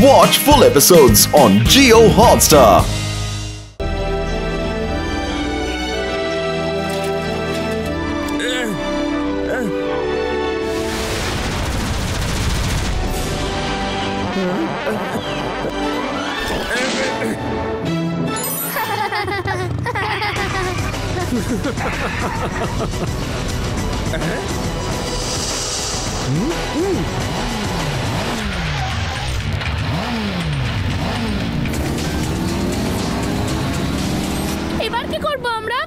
Watch full episodes on Jio Hotstar. এবার কি করব আমরা?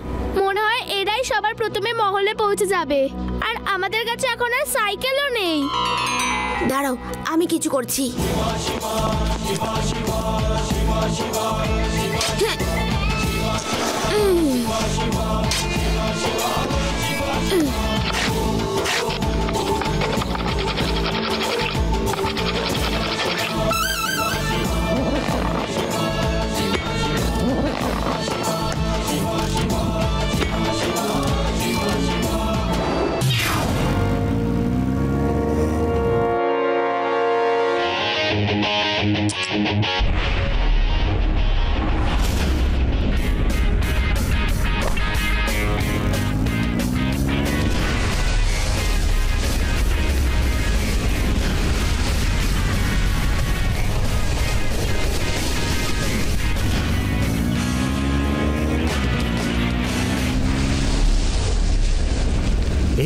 মনে হয় এরাই সবার প্রথমে মহলে পৌঁছে যাবে, আর আমাদের কাছে এখন আর সাইকেলও নেই। দাঁড়াও, আমি কিছু করছি।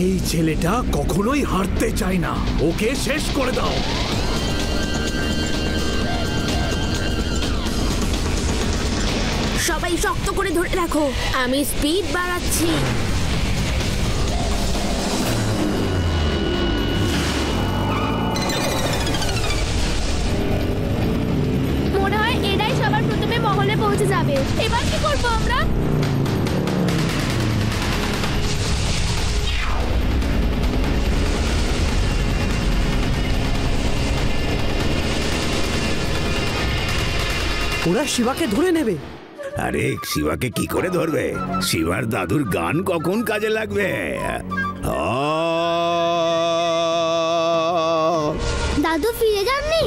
এই ছেলেটা কখনোই হারতে চায় না, ওকে শেষ করে দাও। সবাই শক্ত করে ধরে রাখো, আমি স্পিড বাড়াচ্ছি। মনে হয় এরাই সবার প্রথমে মহলে পৌঁছে যাবে। এবার কি করব আমরা? ওরা শিবাকে ধরে নেবে। আরে শিবাকে কি করে ধরবে? শিবার দাদুর গান কখন কাজে লাগবে? দাদু ফিরে যাননি?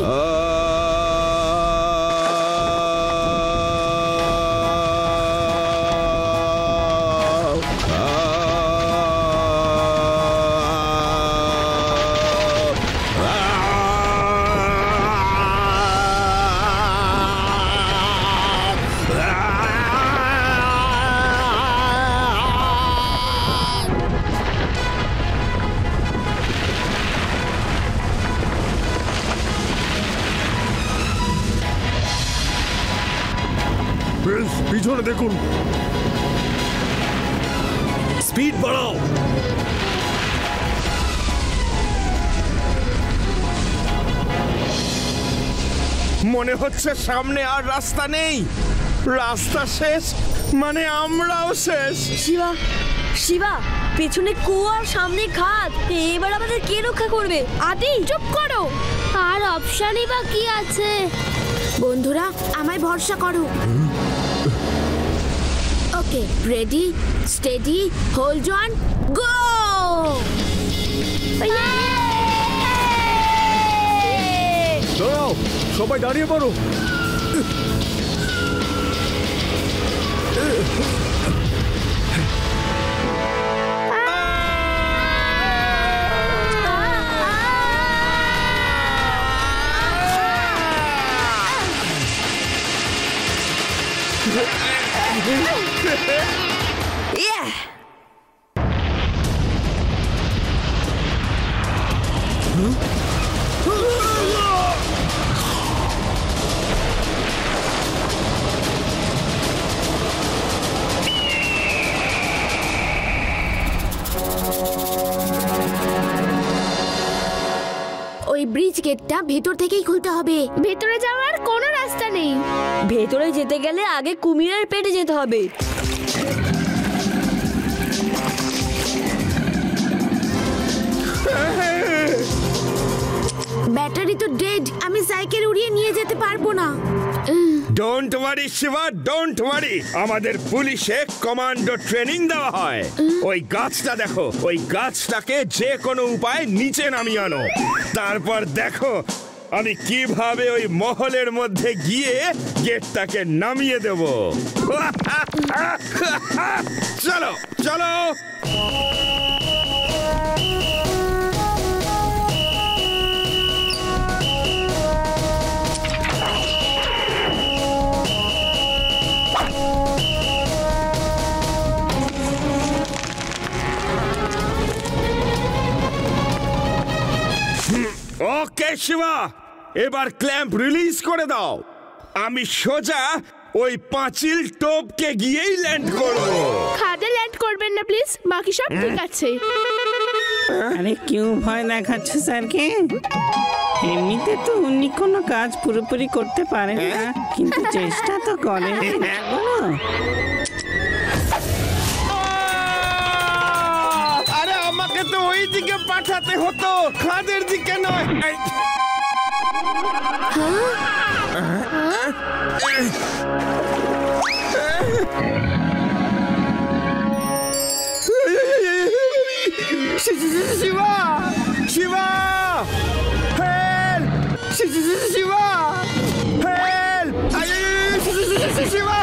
পিছনে দেখুন, স্পিড বাড়াও। মনে হচ্ছে সামনে আর রাস্তা নেই। রাস্তা শেষ মানে আমরাও শেষ। শিবা, শিবা, পেছনে কুয়া, সামনে খাদ। এবার আমাদের কে রক্ষা করবে? আদি চুপ করো। আর অপশনই বা কি আছে? বন্ধুরা, আমায় ভরসা করো। ওকে, রেডি, স্টেডি, হোল্ড অন, গো! দাঁড়াও, সবাই দাঁড়িয়ে পড়ো। ওই ব্রিজ গেটটা ভেতর থেকেই খুলতে হবে। ভেতরে যাওয়ার কোনো রাস্তা নেই। ভেতরে যেতে গেলে আগে কুমিরের পেটে যেতে হবে। ব্যাটারি তো ডেড, আমি সাইকেল উড়িয়ে নিয়ে যেতে পারবো না। Don't worry Shiva, don't worry. আমাদের পুলিশে কমান্ডো ট্রেনিং দেওয়া হয়। ওই গাছটা দেখো, ওই গাছটাকে যে কোনো উপায়ে নিচে নামিয়ে আনো। তারপর দেখো আমি কিভাবে ওই মহলের মধ্যে গিয়ে গেটটাকে নামিয়ে দেব। চলো চলো। ওকে শিবা, এবার ক্ল্যাম্প রিলিজ করে দাও। আমি সোজা ওই পাঁচিল টোপকে গিয়েই ল্যান্ড করব। খাদে ল্যান্ড করবেন না প্লিজ, বাকি সব ঠিক আছে। আরে কেউ ভয় দেখাচ্ছ স্যারকে? এমনিতে তো উনি কোনো কাজ পুরোপুরি করতে পারেন না, কিন্তু চেষ্টা তো করেন। আরে আমাকে তো ওই দিকে পাঠাতে হতো, খাদের দিকে নয়। শিবা, শিবা, হেল্প! শিবা, হেল্প! শিবা!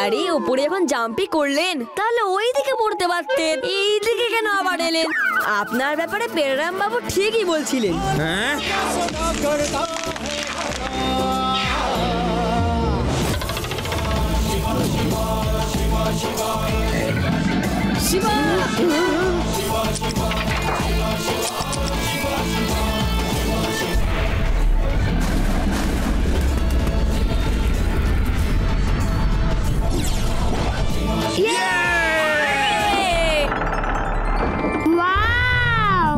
আরে ওপরে এখন জাম্পি করলেন, তাহলে ওই দিকে পড়তে পারতেন, এই দিকে কেন আবার এলেন? আপনার ব্যাপারে পেরারাম বাবু ঠিকই বলছিলেন। শিবা, ওয়াও!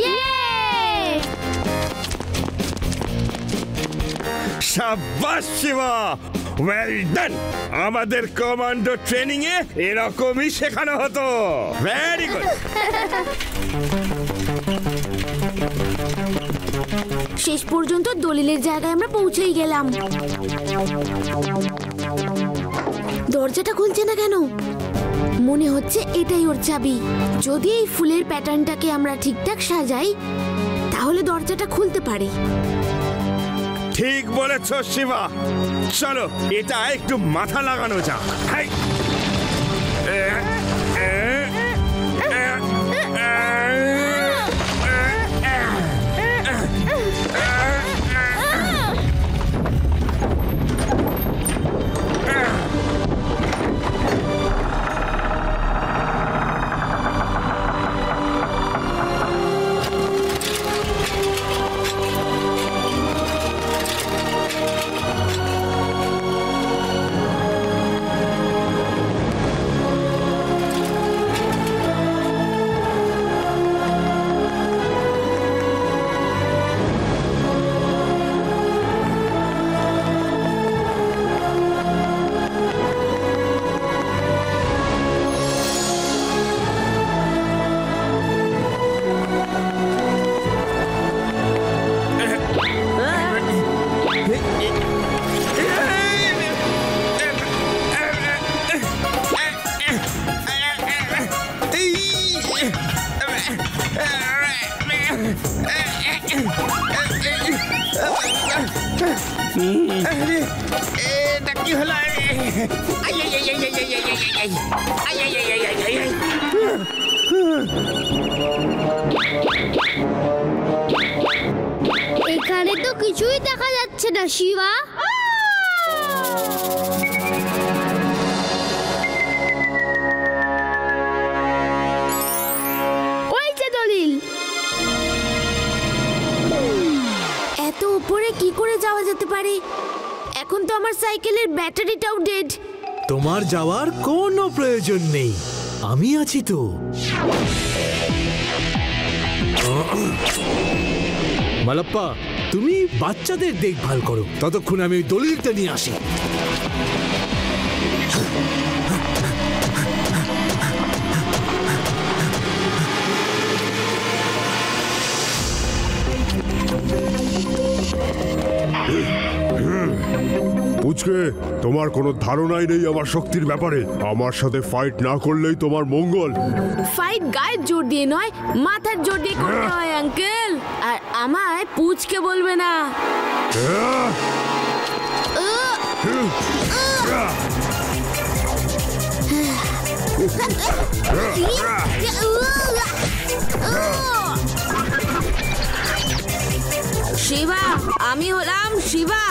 ইয়ে! শাবাশ শিবা, ওয়েল ডান। আমাদের কমান্ডো ট্রেনিং এ এরকমই শেখানো হতো। Very good. শেষ পর্যন্ত দলিলের জায়গায় আমরা পৌঁছেই গেলাম। দরজাটা খুলছে না কেন? মনে হচ্ছে এটাই ওর চাবি। যদি এই ফুলের প্যাটার্নটাকে আমরা ঠিকঠাক সাজাই, তাহলে দরজাটা খুলতে পারে। ঠিক বলেছ শিবা, চলো এটা একটু মাথা লাগানো যাক। হাই! এটা কি হলো? এখানে তো কিছুই দেখা যাচ্ছে না শিবা। ওই যে দলিল। এত উপরে কি করে যাওয়া যেতে পারে? এখন তো আমার সাইকেলের ব্যাটারিটাও ডেড। তোমার যাওয়ার কোনো প্রয়োজন নেই, আমি আছি তো। মালাপ্পা, তুমি বাচ্চাদের দেখভাল করো, ততক্ষণ আমি ওই দলিলটা নিয়ে আসি। পুচকে, তোমার কোনো ধারণাই নেই আমার শক্তির ব্যাপারে। আমার সাথে ফাইট না করলেই তোমার মঙ্গল। ফাইট গায়ের জোর দিয়ে নয়, মাথার জোর দিয়ে করতে হয় আঙ্কেল। আর আমায় পুচকে বলবে না। শিবা, আমি হলাম শিবা।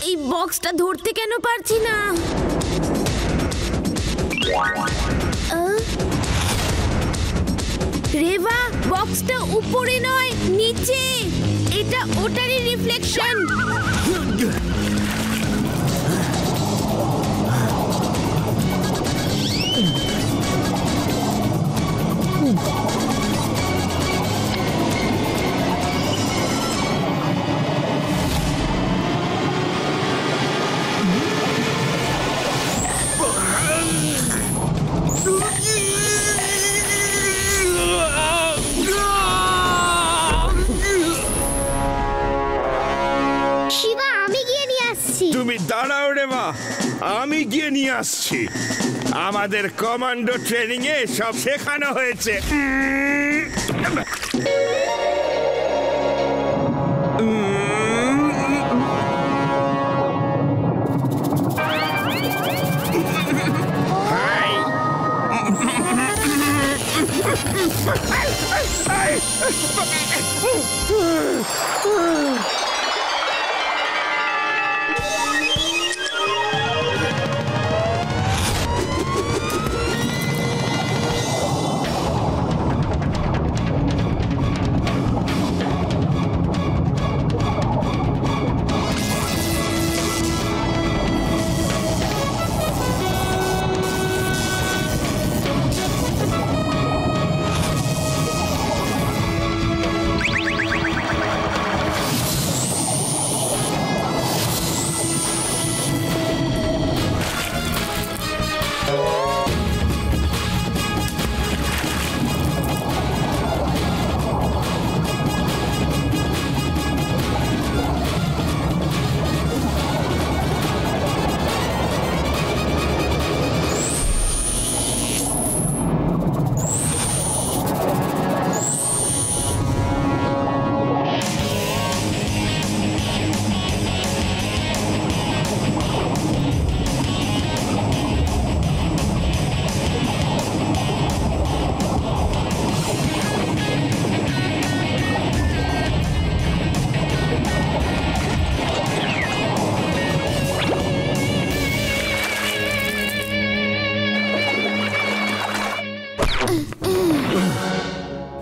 এই বক্সটা ধরতে কেন পারছি না? রেভা, বক্সটা উপরে নয়, নিচে। এটা ওটারই রিফ্লেকশন। তুমি দাঁড়াও রে মা, আমি গিয়ে নিয়ে আসছি। আমাদের কমান্ডো ট্রেনিং এ সব শেখানো হয়েছে।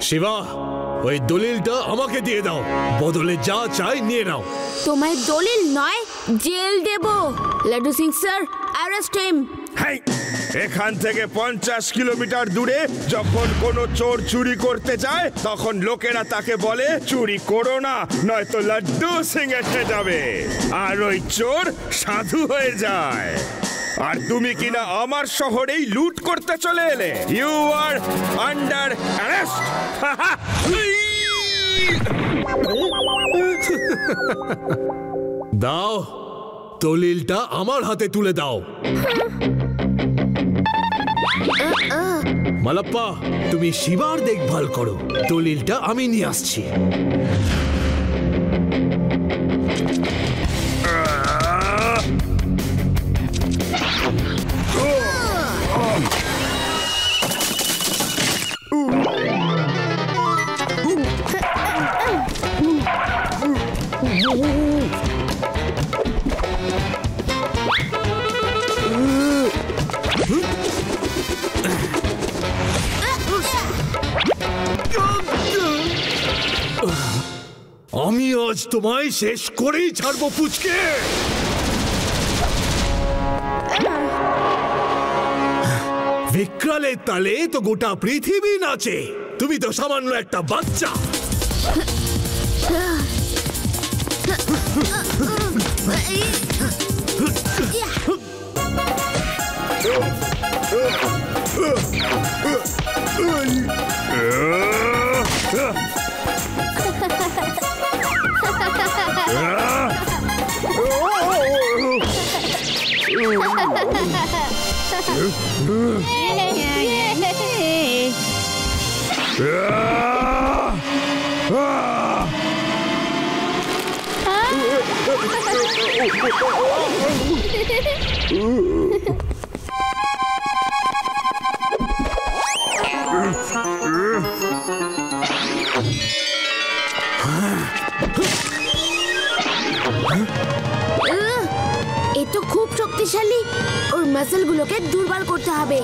শিবা, ওই দলিলটা আমাকে দিয়ে দাও, বদলে যা চাই নিয়ে নাও। তোমায় দলিল নয়, জেল দেব। Laddu Singh sir, arrest him. এখান থেকে 50 কিলোমিটার দূরে যখন কোনো চোর চুরি করতে যায়, তখন লোকেরা তাকে বলে চুরি করো না, নয়তো লাড্ডু সিং এসে যাবে। আর ওই চোর সাধু হয়ে যায়। আর তুমি কিনা আমার শহরেই লুট করতে চলে এলে। You are under arrest. দাও, দলিলটা আমার হাতে তুলে দাও। মালাপ্পা, তুমি শিবার দেখভাল করো, দলিলটা আমি নিয়ে আসছি। আমি আজ তোমায় শেষ করেই ছাড়বো পুচকে। বিক্রালের তালে তো গোটা পৃথিবী নাচে, তুমি তো সামান্য একটা বাচ্চা। এ তো খুব শক্তিশালী, ওর মাসলগুলোকে দুর্বল করতে হবে।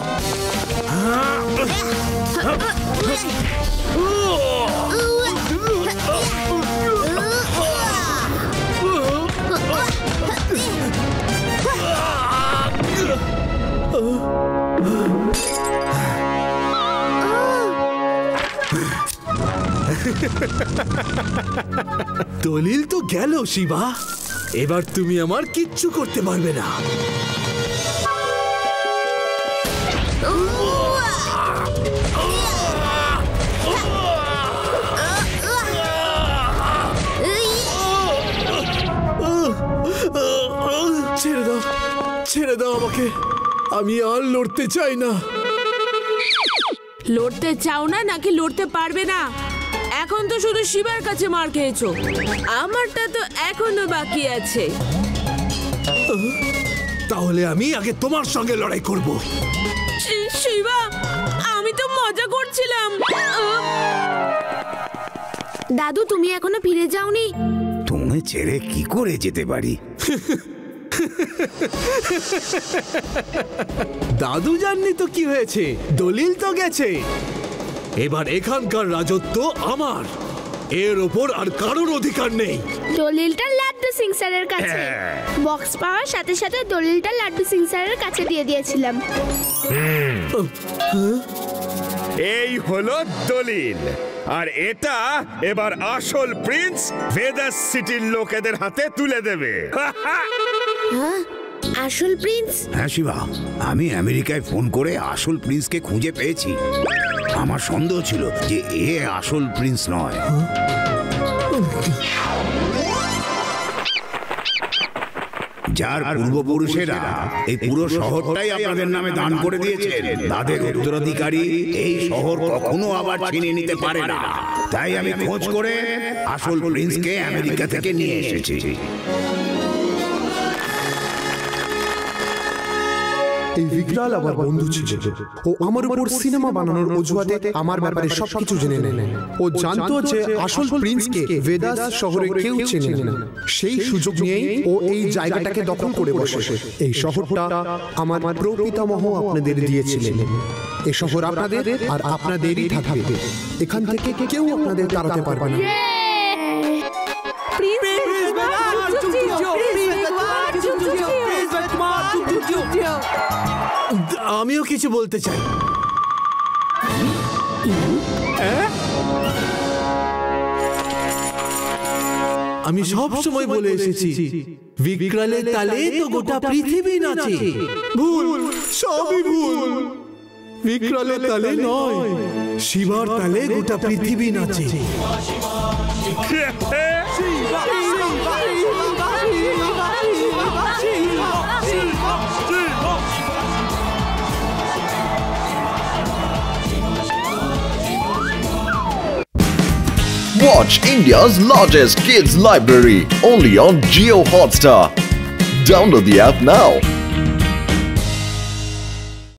দলিল তো গেল শিবা, এবার তুমি আমার কিচ্ছু করতে পারবে না। ছেড়ে দাও, ছেড়ে দাও আমাকে, আমি আর লড়তে চাই না। লড়তে চাও না নাকি লড়তে পারবে না? এখন তো শুধু শিবার কাছে মার খেয়েছো, আমারটা তো এখনো বাকি আছে। তাহলে আমি আগে তোমার সঙ্গে লড়াই করব। শিবা, আমি তো মজা করছিলাম। দাদু, তুমি এখনো ফিরে যাওনি? তুমি ছেড়ে কি করে যেতে পারি? দাদু জাননি তো কি হয়েছে, দলিল তো গেছে। এবার এখানকার রাজত্ব আমার, এর ওপর আর কারোর অধিকার নেই। দলিলটা লাড্ডু সিং স্যারের কাছে। বক্স পাওয়ার সাথে সাথে দলিলটা লাড্ডু সিং স্যারের কাছে দিয়ে দিয়েছিলাম। এই হলো দলিল, আর এটা এবার আসল প্রিন্স ভেদাস সিটির লোকেদের হাতে তুলে দেবে। আসল প্রিন্স? হ্যাঁ শিবা, আমি আমেরিকায় ফোন করে আসল প্রিন্সকে খুঁজে পেয়েছি। আমার সন্দেহ ছিল যে এ আসল প্রিন্স নয়। যার পূর্বপুরুষেরা এই পুরো শহরটাই আপনাদের নামে দান করে দিয়েছেন, তাদের উত্তরাধিকারী এই শহর কখনো আবার ছিনিয়ে নিতে পারে না। তাই আমি খোঁজ করে আসল প্রিন্সকে আমেরিকা থেকে নিয়ে এসেছি। এই বিকরাল আমার বন্ধু ছিল, ও আমার উপর সিনেমা বানানোর অজুহাতে আমার ব্যাপারে সবকিছু জেনে নেয়। ও জানতো যে আসল প্রিন্সকে ভেদাস শহরে কেউ চেনে না। সেই সুযোগ নিয়েই ও এই জায়গাটাকে দখল করে বসে। এই শহরটা আমার প্রপিতামহ আপনাদের দিয়েছিলেন। এই শহর আপনাদের আর আপনাদেরই থাকবে। এখান থেকে কেউ আপনাদের তাড়াতে পারবে না। আমিও কিছু বলতে চাই। আমি সব সময় বলে এসেছি, বিকরালের তালে তো গোটা পৃথিবী নাচে। ভুল, সবই ভুল। বিকরালের তালে নয়, শিবার তালে গোটা পৃথিবী নাচে। Watch India's largest kids library only on Jio Hotstar. Download the app now.